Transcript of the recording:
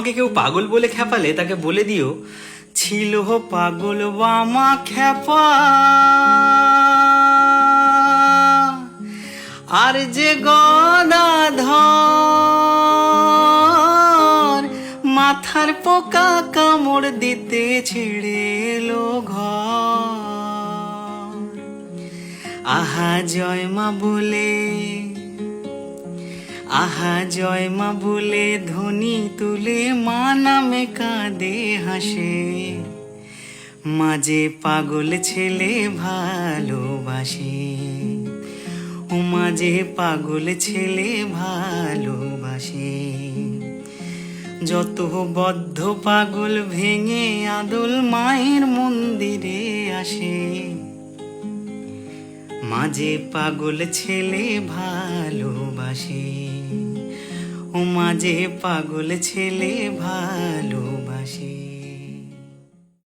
তোমাকে কেউ পাগল বলে খেপালে তাকে বলে দিও, ছিল পাগল বামা খেপা, আর যে গদাধর মাথার পোকা কামড় দিতে ছেড়ে এলো ঘর। আহা জয় মা বলে, আহা জয় মা বলে ধ্বনি তুলে মা নামে কাঁদে হাসে, মাঝে পাগল ছেলে ভালোবাসে, ও মাঝে পাগল ছেলে ভালোবাসে। যত বদ্ধ পাগল ভেঙে আদল মায়ের মন্দিরে আসে, মাঝে পাগল ছেলে ভালোবাসে, ও মাঝে পাগল ছেলে ভালো।